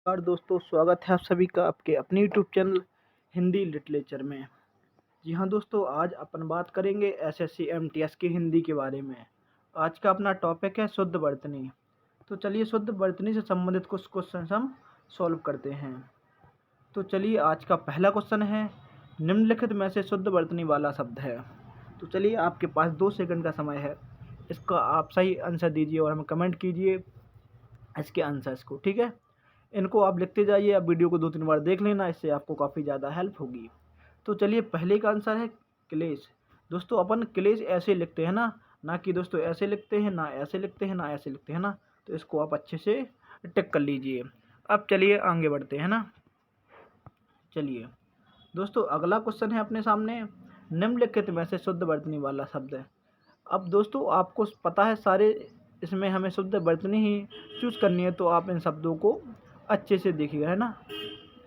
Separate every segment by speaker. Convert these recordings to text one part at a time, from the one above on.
Speaker 1: नमस्कार दोस्तों, स्वागत है आप सभी का आपके अपने यूट्यूब चैनल हिंदी लिटरेचर में। जी हाँ दोस्तों, आज अपन बात करेंगे एसएससी एमटीएस की हिंदी के बारे में। आज का अपना टॉपिक है शुद्ध वर्तनी। तो चलिए शुद्ध वर्तनी से संबंधित कुछ क्वेश्चन हम सॉल्व करते हैं। तो चलिए आज का पहला क्वेश्चन है, निम्नलिखित में से शुद्ध वर्तनी वाला शब्द है। तो चलिए आपके पास 2 सेकंड का समय है, इसका आप सही आंसर दीजिए और हमें कमेंट कीजिए इसके आंसर्स को, ठीक है। इनको आप लिखते जाइए, आप वीडियो को 2-3 बार देख लेना, इससे आपको काफ़ी ज़्यादा हेल्प होगी। तो चलिए पहले का आंसर है क्लेश। दोस्तों अपन क्लेश ऐसे लिखते हैं ना कि दोस्तों ऐसे लिखते हैं, ना ऐसे लिखते हैं, ना ऐसे लिखते हैं ना। तो इसको आप अच्छे से टिक कर लीजिए। अब चलिए आगे बढ़ते हैं ना। चलिए दोस्तों अगला क्वेश्चन है अपने सामने, निम्नलिखित में से शुद्ध वर्तनी वाला शब्द है। अब दोस्तों आपको पता है सारे इसमें हमें शुद्ध वर्तनी ही चूज़ करनी है, तो आप इन शब्दों को अच्छे से देखिएगा, है ना।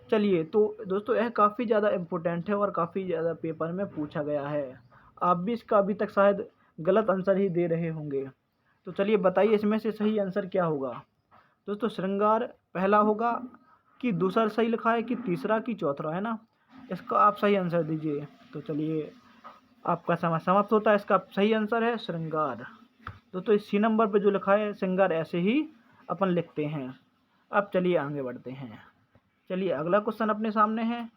Speaker 1: चलिए तो दोस्तों यह काफ़ी ज़्यादा इम्पोर्टेंट है और काफ़ी ज़्यादा पेपर में पूछा गया है। आप भी इसका अभी तक शायद गलत आंसर ही दे रहे होंगे। तो चलिए बताइए इसमें से सही आंसर क्या होगा। दोस्तों श्रृंगार पहला होगा कि दूसरा सही लिखा है कि तीसरा कि चौथा, है ना। इसका आप सही आंसर दीजिए। तो चलिए आपका समय समाप्त होता है। इसका सही आंसर है श्रृंगार। दोस्तों इस सी नंबर पे जो लिखा है श्रृंगार ऐसे ही अपन लिखते हैं। अब चलिए आगे बढ़ते हैं। चलिए अगला क्वेश्चन अपने सामने है,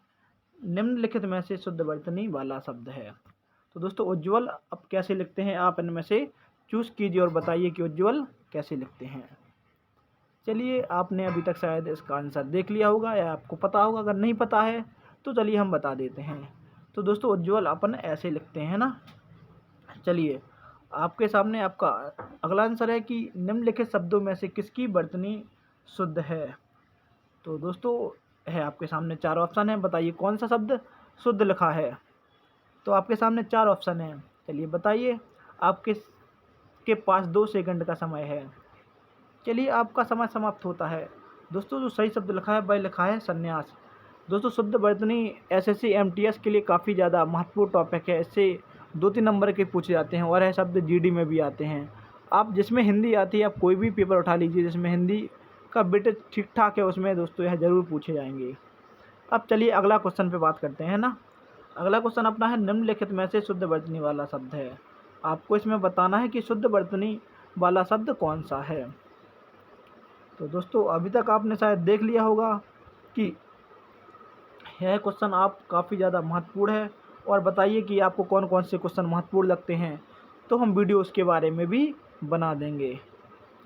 Speaker 1: निम्नलिखित में से शुद्ध वर्तनी वाला शब्द है। तो दोस्तों उज्ज्वल अब कैसे लिखते हैं, आप इनमें से चूज कीजिए और बताइए कि उज्ज्वल कैसे लिखते हैं। चलिए आपने अभी तक शायद इसका आंसर देख लिया होगा या आपको पता होगा, अगर नहीं पता है तो चलिए हम बता देते हैं। तो दोस्तों उज्ज्वल अपन ऐसे लिखते हैं ना। चलिए आपके सामने आपका अगला आंसर है कि निम्नलिखित शब्दों में से किसकी वर्तनी शुद्ध है। तो दोस्तों है आपके सामने 4 ऑप्शन है, बताइए कौन सा शब्द शुद्ध लिखा है। तो आपके सामने 4 ऑप्शन है, चलिए बताइए। आपके के पास 2 सेकंड का समय है। चलिए आपका समय समाप्त होता है। दोस्तों जो सही शब्द लिखा है वह लिखा है संन्यास। दोस्तों शुद्ध वर्तनी एसएससी एमटीएस के लिए काफ़ी ज़्यादा महत्वपूर्ण टॉपिक है। इससे 2-3 नंबर के पूछे जाते हैं और यह शब्द जीडी में भी आते हैं। आप जिसमें हिंदी आती है आप कोई भी पेपर उठा लीजिए जिसमें हिंदी का बिट ठीक ठाक है, उसमें दोस्तों यह ज़रूर पूछे जाएंगे। अब चलिए अगला क्वेश्चन पे बात करते हैं ना। अगला क्वेश्चन अपना है, निम्नलिखित में से शुद्ध वर्तनी वाला शब्द है। आपको इसमें बताना है कि शुद्ध वर्तनी वाला शब्द कौन सा है। तो दोस्तों अभी तक आपने शायद देख लिया होगा कि यह क्वेश्चन आप काफ़ी ज़्यादा महत्वपूर्ण है। और बताइए कि आपको कौन कौन से क्वेश्चन महत्वपूर्ण लगते हैं, तो हम वीडियो उसके बारे में भी बना देंगे।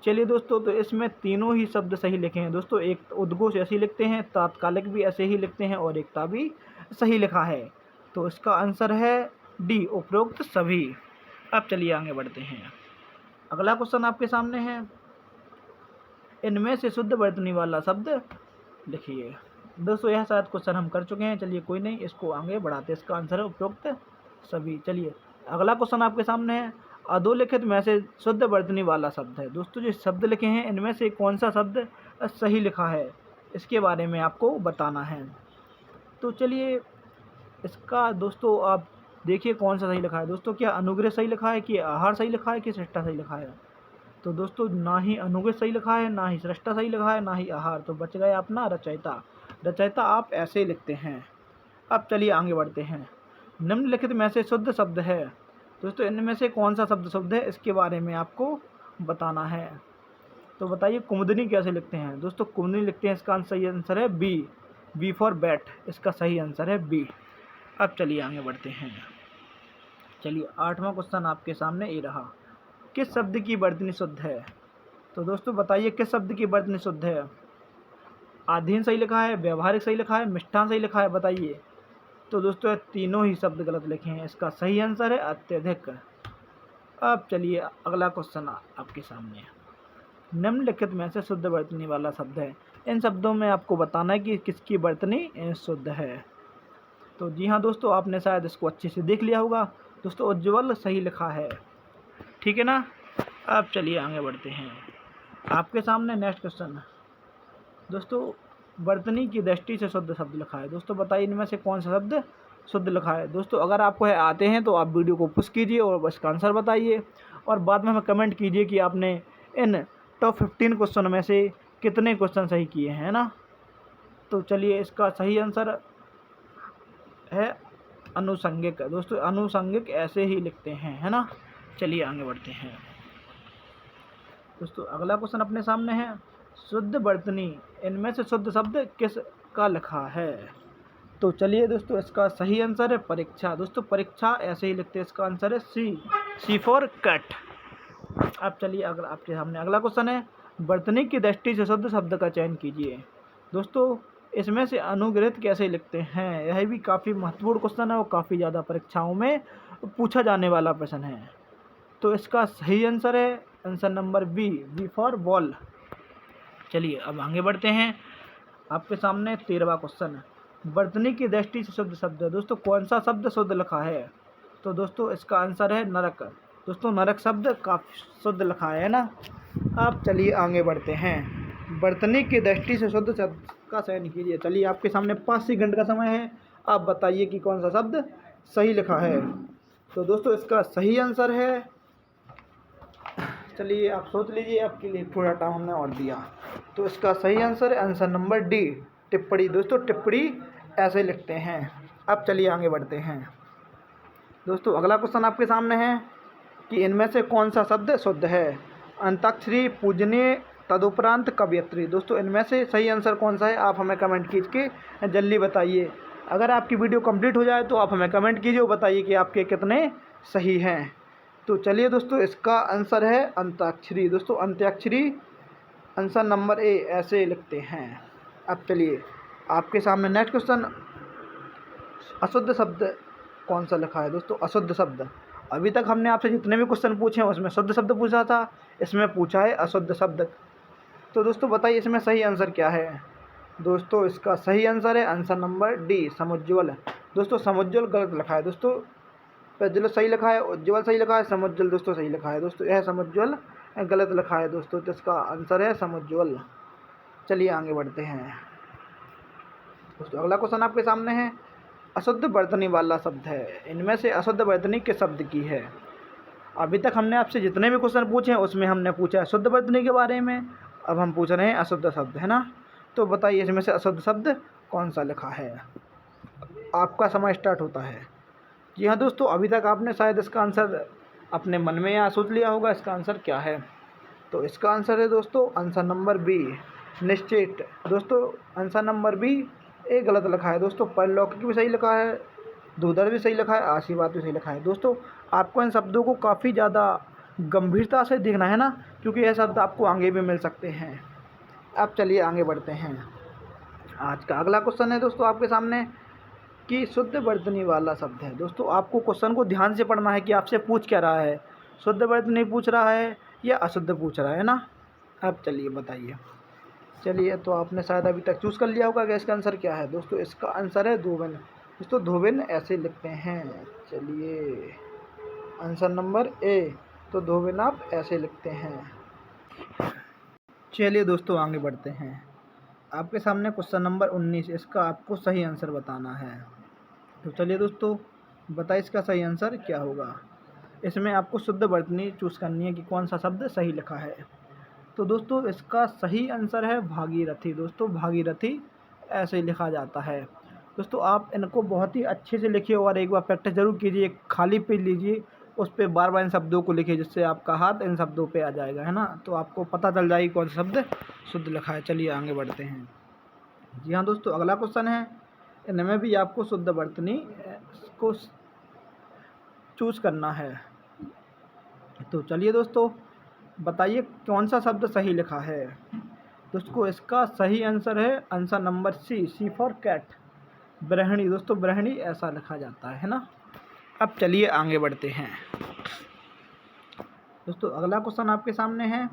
Speaker 1: चलिए दोस्तों तो इसमें तीनों ही शब्द सही लिखे हैं। दोस्तों एक उद्घोष ऐसे ही लिखते हैं, तात्कालिक भी ऐसे ही लिखते हैं और एकता भी सही लिखा है। तो इसका आंसर है डी, उपरोक्त सभी। अब चलिए आगे बढ़ते हैं। अगला क्वेश्चन आपके सामने है, इनमें से शुद्ध वर्तनी वाला शब्द लिखिए। दोस्तों यह शायद क्वेश्चन हम कर चुके हैं, चलिए कोई नहीं, इसको आगे बढ़ाते हैं। इसका आंसर है उपरोक्त सभी। चलिए अगला क्वेश्चन आपके सामने है, अधोलिखित में से शुद्ध वर्तनी वाला शब्द है। दोस्तों जो शब्द लिखे हैं इनमें से कौन सा शब्द सही लिखा है, इसके बारे में आपको बताना है। तो चलिए इसका दोस्तों आप देखिए कौन सा सही लिखा है। दोस्तों क्या अनुग्रह सही लिखा है कि आहार सही लिखा है कि सृष्टा सही लिखा है। तो दोस्तों ना ही अनुग्रह सही लिखा है, ना ही सृष्टा सही लिखा है, ना ही आहार। तो बच गया अपना रचयिता। रचयिता आप ऐसे ही लिखते हैं। अब चलिए आगे बढ़ते हैं। निम्नलिखित में से शुद्ध शब्द है। दोस्तों इनमें से कौन सा शब्द शुद्ध है, इसके बारे में आपको बताना है। तो बताइए कुमुदनी कैसे लिखते हैं। दोस्तों कुमुदनी लिखते हैं, इसका सही आंसर है बी, बी फॉर बैट। इसका सही आंसर है बी। अब चलिए आगे बढ़ते हैं। चलिए 8वां क्वेश्चन आपके सामने ये रहा, किस शब्द की वर्तनी शुद्ध है। तो दोस्तों बताइए किस शब्द की वर्तनी शुद्ध है। अधीन सही लिखा है, व्यवहारिक सही लिखा है, मिष्ठान सही लिखा है, बताइए। तो दोस्तों तीनों ही शब्द गलत लिखे हैं। इसका सही आंसर है अत्यधिक। अब चलिए अगला क्वेश्चन आपके सामने है, निम्नलिखित में से शुद्ध वर्तनी वाला शब्द है। इन शब्दों में आपको बताना है कि किसकी वर्तनी शुद्ध है। तो जी हाँ दोस्तों आपने शायद इसको अच्छे से देख लिया होगा। दोस्तों उज्ज्वल सही लिखा है, ठीक है ना। अब चलिए आगे बढ़ते हैं। आपके सामने नेक्स्ट क्वेश्चन है, दोस्तों वर्तनी की दृष्टि से शुद्ध शब्द लिखा है। दोस्तों बताइए इनमें से कौन सा शब्द शुद्ध लिखा है। दोस्तों अगर आपको है आते हैं तो आप वीडियो को पुश कीजिए और इसका आंसर बताइए और बाद में हमें कमेंट कीजिए कि आपने इन टॉप 15 क्वेश्चन में से कितने क्वेश्चन सही किए हैं, ना। तो चलिए इसका सही आंसर है अनुषंगिक। दोस्तों अनुषंगिक ऐसे ही लिखते हैं, है ना। चलिए आगे बढ़ते हैं। दोस्तों अगला क्वेश्चन अपने सामने है, शुद्ध वर्तनी इनमें से शुद्ध शब्द किसका लिखा है। तो चलिए दोस्तों इसका सही आंसर है परीक्षा। दोस्तों परीक्षा ऐसे ही लिखते हैं, इसका आंसर है सी फॉर कट। अब चलिए अगला आपके सामने अगला क्वेश्चन है, वर्तनी की दृष्टि से शुद्ध शब्द का चयन कीजिए। दोस्तों इसमें से अनुग्रहित कैसे लिखते हैं, यह भी काफ़ी महत्वपूर्ण क्वेश्चन है और काफ़ी ज़्यादा परीक्षाओं में पूछा जाने वाला प्रश्न है। तो इसका सही आंसर है answer number B for ball. चलिए अब आगे बढ़ते हैं। आपके सामने 13वां क्वेश्चन है, वर्तनी की दृष्टि से शुद्ध शब्द है। दोस्तों कौन सा शब्द शुद्ध लिखा है। तो दोस्तों इसका आंसर है नरक। दोस्तों नरक शब्द काफ़ी शुद्ध लिखा है ना। अब चलिए आगे बढ़ते हैं, वर्तनी की दृष्टि से शुद्ध शब्द का चयन कीजिए। चलिए आपके सामने 5 सेकंड का समय है, आप बताइए कि कौन सा शब्द सही लिखा है। तो दोस्तों इसका सही आंसर है, चलिए आप सोच लीजिए, आपके लिए थोड़ा टाइम हमने और दिया। तो इसका सही आंसर है आंसर नंबर डी टिप्पणी। दोस्तों टिप्पणी ऐसे लिखते हैं। अब चलिए आगे बढ़ते हैं। दोस्तों अगला क्वेश्चन आपके सामने है कि इनमें से कौन सा शब्द शुद्ध है। अंताक्षरी, पूजनीय, तदुपरांत कवयित्री। दोस्तों इनमें से सही आंसर कौन सा है, आप हमें कमेंट कीजिए, जल्दी बताइए। अगर आपकी वीडियो कंप्लीट हो जाए तो आप हमें कमेंट कीजिए और बताइए कि आपके कितने सही हैं। तो चलिए दोस्तों इसका आंसर है अंताक्षरी। दोस्तों अंत्याक्षरी आंसर नंबर ए ऐसे लिखते हैं। अब चलिए आपके सामने नेक्स्ट क्वेश्चन, अशुद्ध शब्द कौन सा लिखा है। दोस्तों अशुद्ध शब्द, अभी तक हमने आपसे जितने भी क्वेश्चन पूछे हैं उसमें शुद्ध शब्द पूछा था, इसमें पूछा है अशुद्ध शब्द। तो दोस्तों बताइए इसमें सही आंसर क्या है। दोस्तों इसका सही आंसर है आंसर नंबर डी समुज्ज्वल। दोस्तों समुज्ज्वल गलत लिखा है। दोस्तों प्रज्वल सही लिखा है, उज्ज्वल सही लिखा है, समुज्ज्वल दोस्तों सही लिखा है। दोस्तों यह समुज्ज्वल गलत लिखा है दोस्तों, तो इसका आंसर है समुज्ज्वल। चलिए आगे बढ़ते हैं। दोस्तों अगला क्वेश्चन आपके सामने है, अशुद्ध वर्तनी वाला शब्द है, इनमें से अशुद्ध वर्तनी किस शब्द की है। अभी तक हमने आपसे जितने भी क्वेश्चन पूछे हैं उसमें हमने पूछा है शुद्ध वर्तनी के बारे में, अब हम पूछ रहे हैं अशुद्ध शब्द, है ना। तो बताइए इसमें से अशुद्ध शब्द कौन सा लिखा है। आपका समय स्टार्ट होता है। जी हाँ दोस्तों, अभी तक आपने शायद इसका आंसर अपने मन में या सोच लिया होगा इसका आंसर क्या है। तो इसका आंसर है दोस्तों आंसर नंबर बी निश्चित। दोस्तों आंसर नंबर बी ए गलत लिखा है। दोस्तों परलौकिक भी सही लिखा है, दूधर भी सही लिखा है, आशीर्वाद भी सही लिखा है। दोस्तों आपको इन शब्दों को काफ़ी ज़्यादा गंभीरता से देखना है ना, क्योंकि यह शब्द आपको आगे भी मिल सकते हैं। अब चलिए आगे बढ़ते हैं। आज का अगला क्वेश्चन है दोस्तों आपके सामने कि शुद्ध वर्तनी वाला शब्द है। दोस्तों आपको क्वेश्चन को ध्यान से पढ़ना है कि आपसे पूछ क्या रहा है, शुद्ध वर्तनी पूछ रहा है या अशुद्ध पूछ रहा है ना। अब चलिए बताइए। चलिए तो आपने शायद अभी तक चूज़ कर लिया होगा कि इसका आंसर क्या है। दोस्तों इसका आंसर है धोबिन। दोस्तों धोबिन ऐसे लिखते हैं। चलिए आंसर नंबर ए, तो धोबिन आप ऐसे लिखते हैं। चलिए दोस्तों आगे बढ़ते हैं। आपके सामने क्वेश्चन नंबर 19, इसका आपको सही आंसर बताना है। तो चलिए दोस्तों बताइए इसका सही आंसर क्या होगा। इसमें आपको शुद्ध वर्तनी चूज़ करनी है कि कौन सा शब्द सही लिखा है। तो दोस्तों इसका सही आंसर है भागीरथी। दोस्तों भागीरथी ऐसे ही लिखा जाता है। दोस्तों आप इनको बहुत ही अच्छे से लिखिए और एक बार प्रैक्टिस जरूर कीजिए, खाली पेज लीजिए, उस पर बार बार इन शब्दों को लिखिए, जिससे आपका हाथ इन शब्दों पे आ जाएगा, है ना। तो आपको पता चल जाएगी कौन सा शब्द शुद्ध लिखा है। चलिए आगे बढ़ते हैं। जी हाँ दोस्तों अगला क्वेश्चन है, इनमें भी आपको शुद्ध वर्तनी को चूज़ करना है। तो चलिए दोस्तों बताइए कौन सा शब्द सही लिखा है। दोस्तों इसका सही आंसर है answer number C for cat, Brahmani. दोस्तों ब्रह्मणी ऐसा लिखा जाता है ना। अब चलिए आगे बढ़ते हैं। दोस्तों अगला क्वेश्चन आपके सामने है,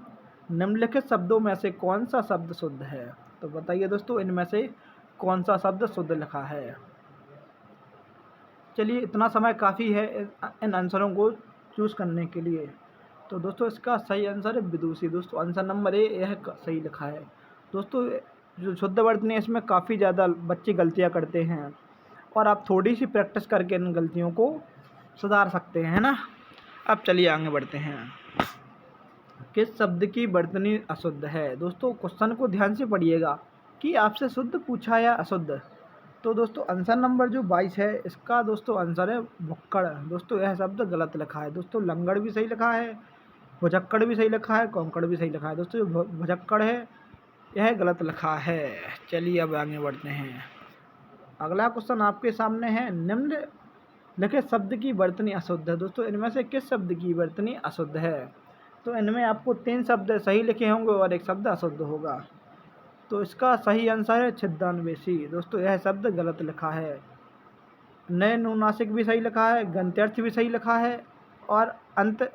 Speaker 1: निम्नलिखित शब्दों में से कौन सा शब्द शुद्ध है। तो बताइए दोस्तों इनमें से कौन सा शब्द शुद्ध लिखा है। चलिए इतना समय काफ़ी है इन आंसरों को चूज़ करने के लिए। तो दोस्तों इसका सही आंसर है विदुषी। दोस्तों आंसर नंबर ए यह सही लिखा है। दोस्तों जो शुद्ध वर्तनी है इसमें काफ़ी ज़्यादा बच्चे गलतियां करते हैं और आप थोड़ी सी प्रैक्टिस करके इन गलतियों को सुधार सकते हैं, है ना। अब चलिए आगे बढ़ते हैं। किस शब्द की वर्तनी अशुद्ध है। दोस्तों क्वेश्चन को ध्यान से पढ़िएगा, कि आपसे शुद्ध पूछा या अशुद्ध। तो दोस्तों आंसर नंबर जो 22 है इसका दोस्तों आंसर है भुक्कड़। दोस्तों यह शब्द गलत लिखा है। दोस्तों लंगड़ भी सही लिखा है, भुजक्कड़ भी सही लिखा है, कोंकण भी सही लिखा है। दोस्तों जो भुजक्कड़ है यह गलत लिखा है। चलिए अब आगे बढ़ते हैं। अगला क्वेश्चन आपके सामने है, निम्नलिखित शब्द की वर्तनी अशुद्ध है। दोस्तों इनमें से किस शब्द की वर्तनी अशुद्ध है? तो इनमें आपको 3 शब्द सही लिखे होंगे और 1 शब्द अशुद्ध होगा। तो इसका सही आंसर है छिद्दान्वेषी। दोस्तों यह शब्द गलत लिखा है। नैनुनासिक भी सही लिखा है, गंत्यर्थ भी सही लिखा है और अंत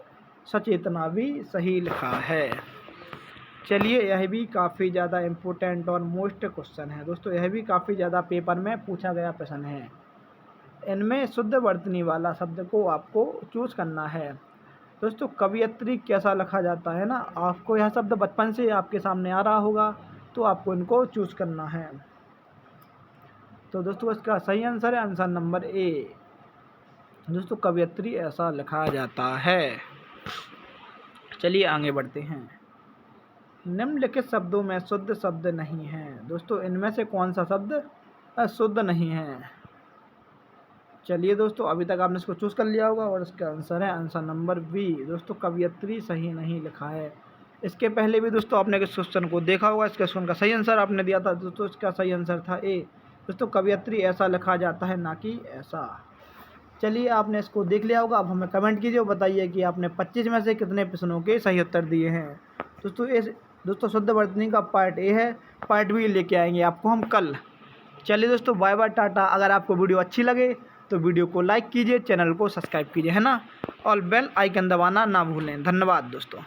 Speaker 1: सचेतना भी सही लिखा है। चलिए यह भी काफ़ी ज़्यादा इम्पोर्टेंट और मोस्ट क्वेश्चन है। दोस्तों यह भी काफ़ी ज़्यादा पेपर में पूछा गया प्रश्न है। इनमें शुद्ध वर्तनी वाला शब्द को आपको चूज़ करना है। दोस्तों कवियत्री कैसा लिखा जाता है ना, आपको यह शब्द बचपन से आपके सामने आ रहा होगा, तो आपको इनको चूज़ करना है। तो दोस्तों इसका सही आंसर है आंसर नंबर ए। दोस्तों कवियत्री ऐसा लिखा जाता है। चलिए आगे बढ़ते हैं। निम्नलिखित शब्दों में शुद्ध शब्द नहीं है। दोस्तों इनमें से कौन सा शब्द अशुद्ध नहीं है? चलिए दोस्तों अभी तक आपने इसको चूज़ कर लिया होगा और इसका आंसर है आंसर नंबर बी। दोस्तों कवियत्री सही नहीं लिखा है। इसके पहले भी दोस्तों आपने इस क्वेश्चन को देखा होगा। इस क्वेश्चन का सही आंसर आपने दिया था। दोस्तों इसका सही आंसर था ए। दोस्तों कवियत्री ऐसा लिखा जाता है, ना कि ऐसा। चलिए आपने इसको देख लिया होगा। अब हमें कमेंट कीजिए और बताइए कि आपने 25 में से कितने प्रश्नों के सही उत्तर दिए हैं। दोस्तों शुद्ध वर्तनी का पार्ट ए है, पार्ट बी लेके आएंगे आपको हम कल। चलिए दोस्तों बाय बाय, टाटा। अगर आपको वीडियो अच्छी लगे तो वीडियो को लाइक कीजिए, चैनल को सब्सक्राइब कीजिए, है ना, और बेल आइकन दबाना ना भूलें। धन्यवाद दोस्तों।